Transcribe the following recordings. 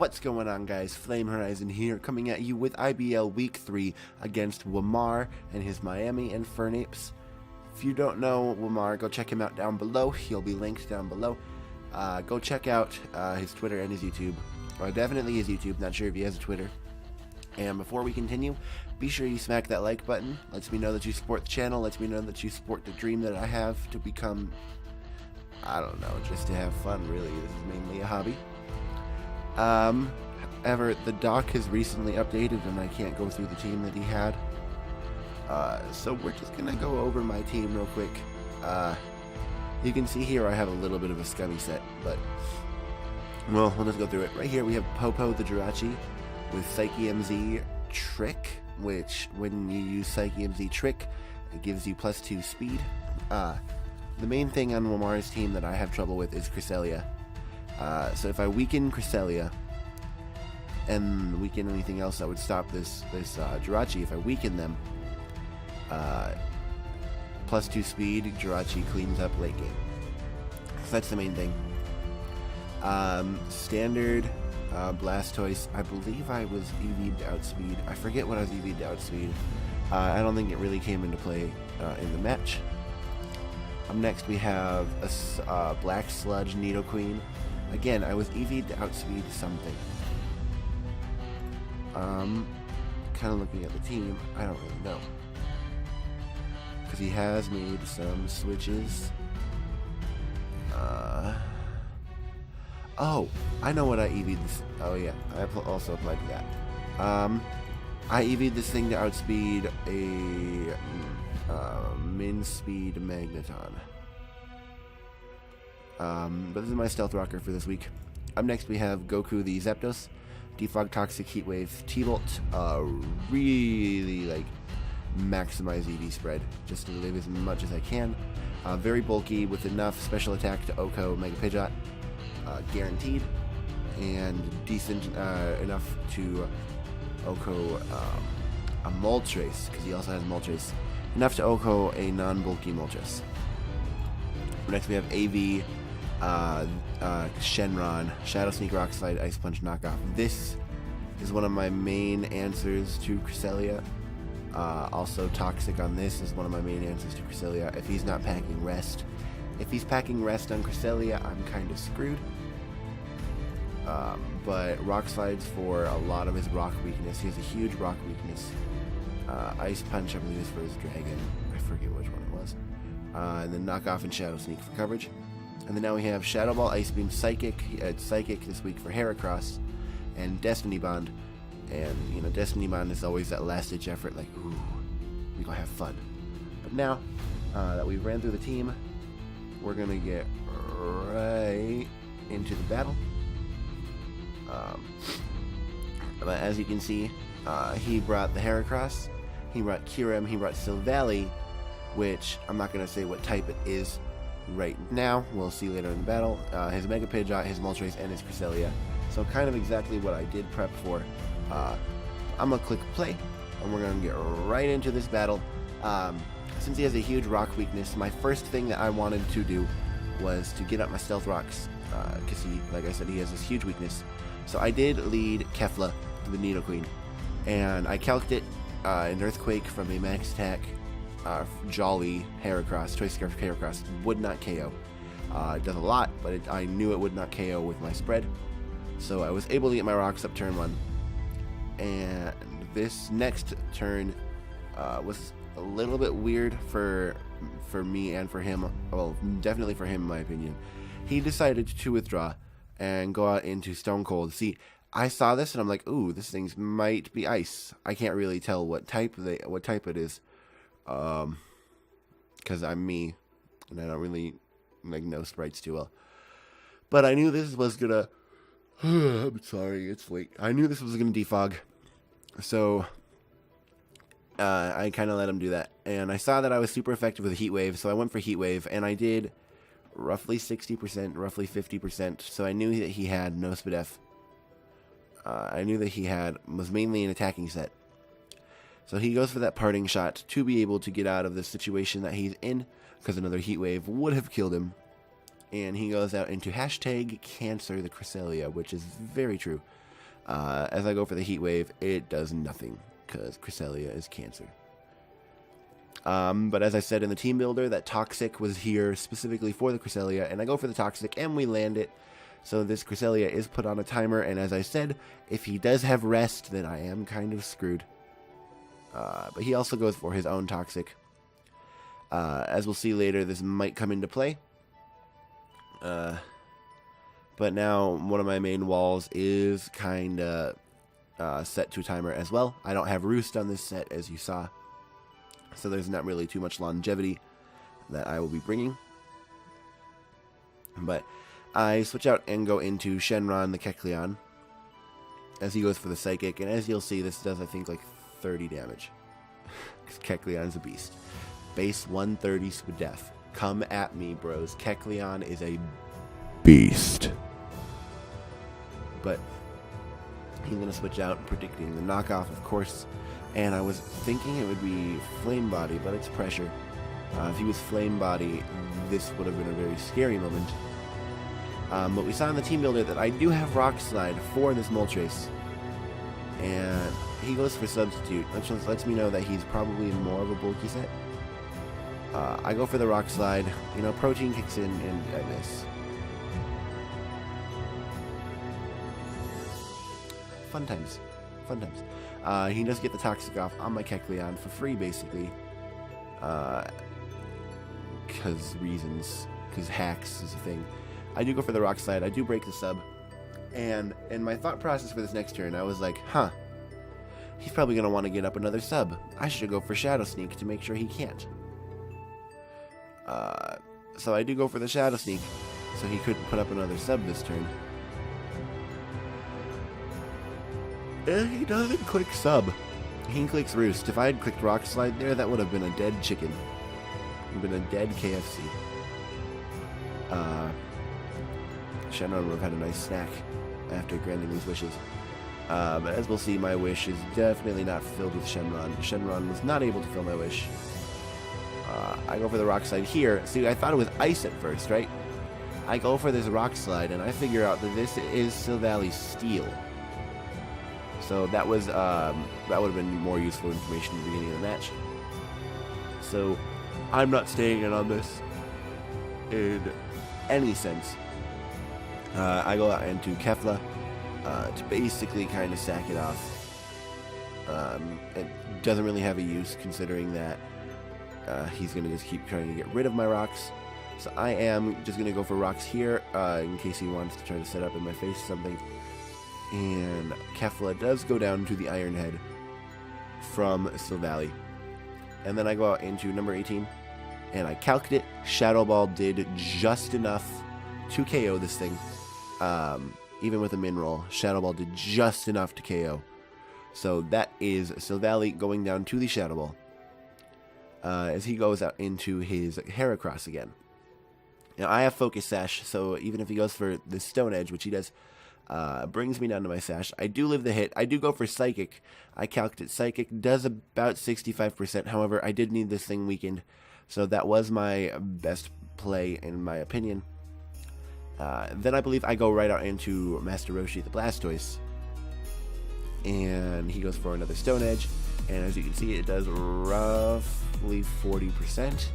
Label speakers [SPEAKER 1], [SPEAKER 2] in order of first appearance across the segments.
[SPEAKER 1] What's going on, guys? FlameHorizon here, coming at you with IBL Week 3 against Wmar and his Miami Infernapes. If you don't know Wmar, go check him out down below. He'll be linked down below. Go check out his Twitter and his YouTube. Or definitely his YouTube, not sure if he has a Twitter. And before we continue, be sure you smack that like button. Lets me know that you support the channel, lets me know that you support the dream that I have to become, I don't know, just to have fun, really. This is mainly a hobby. However, the doc has recently updated and I can't go through the team that he had. So we're just gonna go over my team real quick. You can see here I have a little bit of a scummy set, but, well, we'll just go through it. Right here we have Popo the Jirachi with Psyche MZ Trick, which when you use Psyche MZ Trick, it gives you +2 speed. The main thing on Wmar's team that I have trouble with is Cresselia. So if I weaken Cresselia and weaken anything else that would stop this Jirachi, if I weaken them, +2 speed, Jirachi cleans up late game. So that's the main thing. Standard Blastoise, I believe I was EV'd to outspeed. I forget what I was EV'd to outspeed. I don't think it really came into play in the match. Up next we have a Black Sludge Nidoqueen. Again, I was EV'd to outspeed something. Kind of looking at the team, I don't really know. Because he has made some switches. Oh, I know what I EV'd this. Oh yeah, I also applied to that. I EV'd this thing to outspeed a min speed Magneton. But this is my Stealth Rocker for this week. Up next we have Goku the Zapdos, Defog Toxic Heat Wave, T-Bolt, really like maximize EV spread just to live as much as I can. Very bulky with enough special attack to Oko Mega Pidgeot, guaranteed, and decent enough to Oko a Moltres, because he also has Moltres, enough to Oko a non-bulky Moltres. Next we have AV Shenron, Shadow Sneak, Rock Slide, Ice Punch, Knockoff. This is one of my main answers to Cresselia. Also Toxic on this is one of my main answers to Cresselia if he's not packing Rest. If he's packing Rest on Cresselia, I'm kind of screwed. But Rock Slides for a lot of his rock weakness. He has a huge rock weakness. Ice Punch, I believe, is for his Dragon. I forget which one it was. And then Knockoff and Shadow Sneak for coverage. And then now we have Shadow Ball, Ice Beam, Psychic. Psychic this week for Heracross, and Destiny Bond. And, you know, Destiny Bond is always that last-ditch effort, like, ooh, we gonna have fun. But now that we ran through the team, we're gonna get right into the battle. But as you can see, he brought the Heracross, he brought Kyurem, he brought Silvally, which I'm not gonna say what type it is right now. We'll see later in the battle. His Mega Pidgeot, his Moltres, and his Cresselia. So kind of exactly what I did prep for. I'm gonna click play, and we're gonna get right into this battle. Since he has a huge rock weakness, my first thing that I wanted to do was to get up my Stealth Rocks, because he, like I said, he has this huge weakness. So I did lead Kefla to the Nidoqueen, and I calced it, an Earthquake from a max attack, Jolly Heracross, Choice Scarf Heracross, would not KO. It does a lot, but I knew it would not KO with my spread. So I was able to get my rocks up turn 1. And this next turn was a little bit weird for me and for him. Well, definitely for him in my opinion. He decided to withdraw and go out into Stone Cold. See, I saw this and I'm like, ooh, this thing might be ice. I can't really tell what type it is. Because I'm me and I don't really know sprites too well. But I knew this was gonna I'm sorry, it's late. I knew this was going to defog, so I kind of let him do that. And I saw that I was super effective with Heat Wave, so I went for Heat Wave, and I did roughly 60%, roughly 50%, so I knew that he had no Spadef. I knew that he was mainly an attacking set. So he goes for that parting shot to be able to get out of the situation that he's in, because another Heat Wave would have killed him. And he goes out into hashtag Cancer the Cresselia, which is very true. As I go for the Heat Wave, it does nothing, because Cresselia is Cancer. But as I said in the team builder, that Toxic was here specifically for the Cresselia, and I go for the Toxic, and we land it. So this Cresselia is put on a timer, and as I said, if he does have rest, then I am kind of screwed. But he also goes for his own Toxic. As we'll see later, this might come into play. But now one of my main walls is kind of set to a timer as well. I don't have Roost on this set, as you saw. So there's not really too much longevity that I will be bringing. But I switch out and go into Shenron the Kecleon as he goes for the Psychic. And as you'll see, this does, I think, like 30 damage. Because Kecleon is a beast. Base 130 Spadef. Come at me, bros. Kecleon is a beast. But he's going to switch out, predicting the knockoff, of course. And I was thinking it would be Flame Body, but it's Pressure. If he was Flame Body, this would have been a very scary moment. But we saw in the team builder that I do have Rock Slide for this Moltres. And he goes for Substitute, which lets me know that he's probably more of a bulky set. I go for the Rock Slide. You know, Protein kicks in, and I miss. Fun times. Fun times. He does get the Toxic off on my Kecleon for free, basically. Because reasons. Because hacks is a thing. I do go for the Rock Slide. I do break the sub. And in my thought process for this next turn, I was like, huh. He's probably going to want to get up another sub. I should go for Shadow Sneak to make sure he can't. So I do go for the Shadow Sneak. So he couldn't put up another sub this turn. And he doesn't click sub. He clicks Roost. If I had clicked Rock Slide there, that would have been a dead chicken. It would have been a dead KFC. Shenron would have had a nice snack after granting these wishes. But as we'll see, my wish is definitely not filled with Shenron. Shenron was not able to fill my wish. I go for the Rock Slide here. See, I thought it was Ice at first, right? I go for this Rock Slide, and I figure out that this is Silvally Steel. So that was that would have been more useful information at the beginning of the match. So I'm not staying in on this in any sense. I go out into Kefla to basically kind of sack it off. It doesn't really have a use considering that he's going to just keep trying to get rid of my rocks. So I am just going to go for rocks here in case he wants to try to set up in my face something. And Kefla does go down to the Iron Head from Silvally. And then I go out into number 18, and I calced it. Shadow Ball did just enough to KO this thing. Even with a min roll, Shadow Ball did just enough to KO. So that is Silvally going down to the Shadow Ball. As he goes out into his Heracross again. Now I have Focus Sash, so even if he goes for the Stone Edge, which he does, brings me down to my Sash. I do live the hit. I do go for Psychic. I calculated Psychic does about 65%. However, I did need this thing weakened, so that was my best play in my opinion. Then I believe I go right out into Master Roshi the Blastoise, and he goes for another Stone Edge, and as you can see, it does roughly 40%.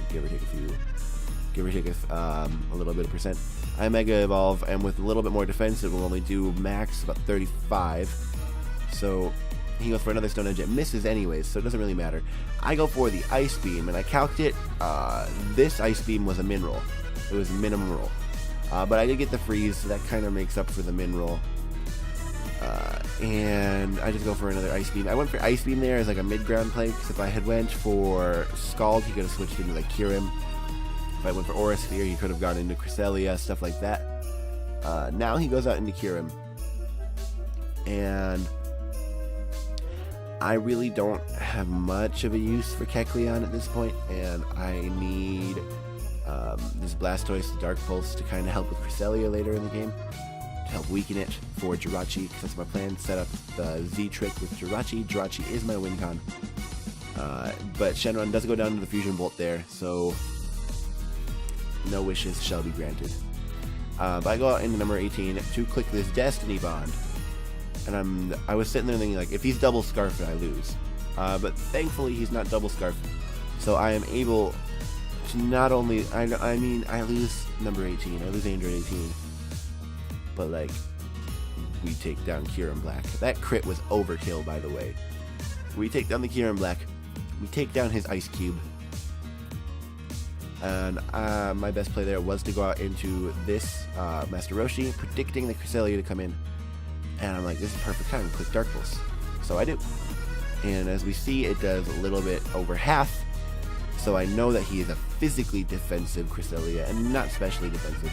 [SPEAKER 1] Give or take a little bit of percent. I Mega Evolve, and with a little bit more defense, it will only do max about 35. So he goes for another Stone Edge. It misses anyways, so it doesn't really matter. I go for the Ice Beam, and I calced it. This Ice Beam was a min roll. It was a minimum roll. But I did get the freeze, so that kind of makes up for the min roll. And I just go for another Ice Beam. I went for Ice Beam there as like a mid-ground play, because if I had went for Scald, he could have switched into like Kyurem. If I went for Aura Sphere, he could have gone into Cresselia, stuff like that. Now he goes out into Kyurem. And I really don't have much of a use for Kecleon at this point, and I need this Blastoise, the Dark Pulse, to kind of help with Cresselia later in the game, to help weaken it for Jirachi, because that's my plan. Set up the Z-Trick with Jirachi. Jirachi is my win con. But Shenron does go down to the Fusion Bolt there, so no wishes shall be granted. But I go out into number 18 to click this Destiny Bond. And I was sitting there thinking, like, if he's double scarfed, I lose. But thankfully, he's not double scarfed. So I am able to not only... I lose number 18. I lose Android 18. But, like, we take down Kieran Black. That crit was overkill, by the way. We take down the Kieran Black. We take down his Ice Cube. And my best play there was to go out into this Master Roshi, predicting the Cresselia to come in. And I'm like, this is perfect time to click Dark Pulse. So I do. And as we see, it does a little bit over half. So I know that he is a physically defensive Cresselia and not specially defensive.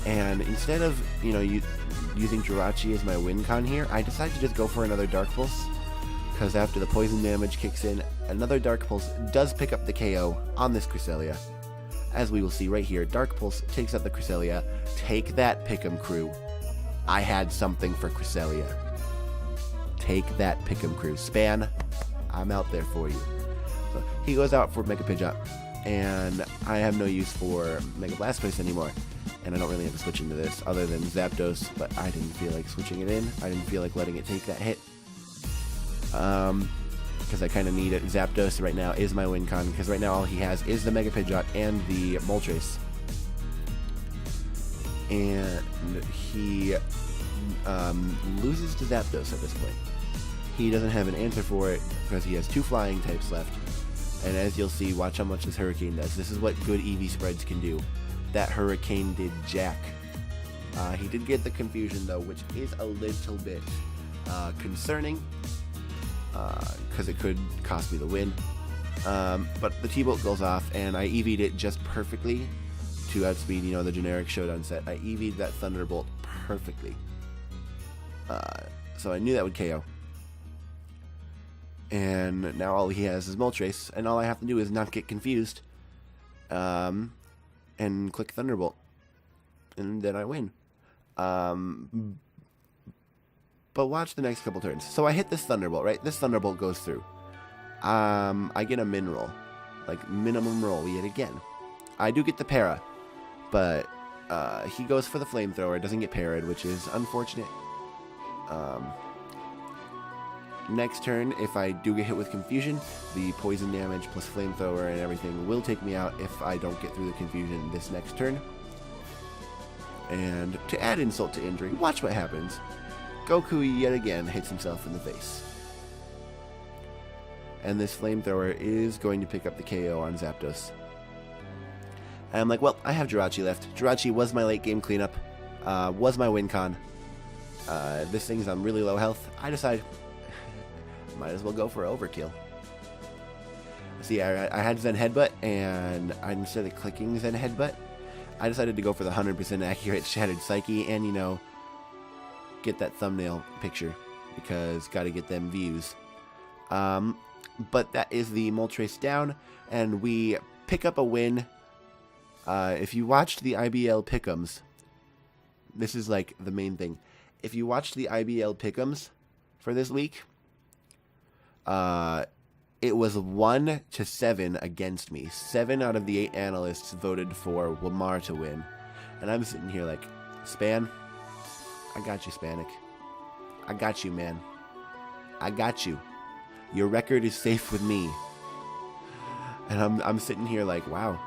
[SPEAKER 1] And instead of, using Jirachi as my win con here, I decided to just go for another Dark Pulse. Because after the poison damage kicks in, another Dark Pulse does pick up the KO on this Cresselia. As we will see right here, Dark Pulse takes up the Cresselia. Take that, Pick'em crew. I had something for Cresselia. Take that, Pick'em crew. Span, I'm out there for you. So he goes out for Mega Pidgeot, and I have no use for Mega Blastoise anymore. And I don't really have to switch into this other than Zapdos, but I didn't feel like switching it in. I didn't feel like letting it take that hit. Because I kind of need it. Zapdos right now is my win con, because right now all he has is the Mega Pidgeot and the Moltres. And he loses to Zapdos at this point. He doesn't have an answer for it because he has 2 flying types left. And as you'll see, watch how much this Hurricane does. This is what good EV spreads can do. That Hurricane did jack. He did get the confusion though, which is a little bit concerning because it could cost me the win. But the T-Bolt goes off and I EV'd it just perfectly to outspeed, the generic Showdown set. I EV'd that Thunderbolt perfectly. So I knew that would KO. And now all he has is Moltres, and all I have to do is not get confused. And click Thunderbolt. And then I win. But watch the next couple turns. So I hit this Thunderbolt, right? This Thunderbolt goes through. I get a min roll. Like, minimum roll yet again. I do get the para. But he goes for the Flamethrower. Doesn't get parried, which is unfortunate. Next turn, if I do get hit with Confusion, the poison damage plus Flamethrower and everything will take me out if I don't get through the Confusion this next turn. And to add insult to injury, watch what happens. Goku yet again hits himself in the face. And this Flamethrower is going to pick up the KO on Zapdos. And I'm like, well, I have Jirachi left. Jirachi was my late game cleanup, was my win con. This thing's on really low health. I decide, might as well go for overkill. See, I had Zen Headbutt, and instead of clicking Zen Headbutt, I decided to go for the 100% accurate Shattered Psyche and, get that thumbnail picture, because gotta get them views. But that is the Moltres down, and we pick up a win. If you watched the IBL Pick'ems, this is like the main thing. If you watched the IBL Pick'ems for this week, it was 1-7 against me. 7 out of the 8 analysts voted for Wmar to win. And I'm sitting here like, Span, I got you, Spanik. I got you, man. I got you. Your record is safe with me. And I'm sitting here like, wow,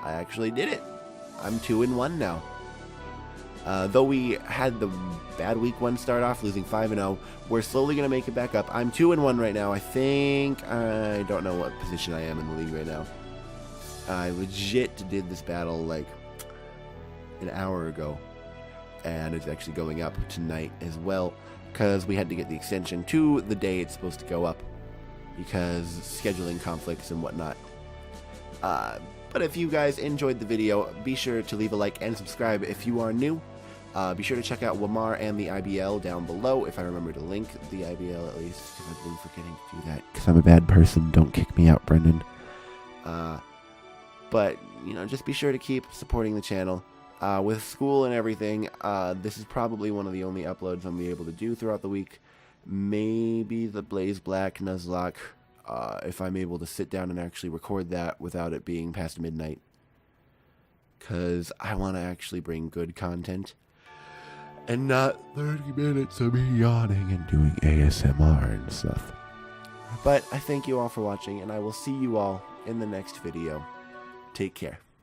[SPEAKER 1] I actually did it. I'm 2-1 now. Though we had the bad week 1 start off, losing 5-0, we're slowly going to make it back up. I'm 2-1 right now. I don't know what position I am in the league right now. I legit did this battle like an hour ago. And it's actually going up tonight as well, because we had to get the extension to the day it's supposed to go up, because scheduling conflicts and whatnot. But if you guys enjoyed the video, be sure to leave a like and subscribe if you are new. Be sure to check out Wmar and the IBL down below, if I remember to link the IBL at least, because I've been forgetting to do that, because I'm a bad person. Don't kick me out, Brendan. But, just be sure to keep supporting the channel. With school and everything, this is probably one of the only uploads I'm be able to do throughout the week. Maybe the Blaze Black Nuzlocke, if I'm able to sit down and actually record that without it being past midnight. because I want to actually bring good content and not 30 minutes of me yawning and doing ASMR and stuff. But I thank you all for watching, and I will see you all in the next video. Take care.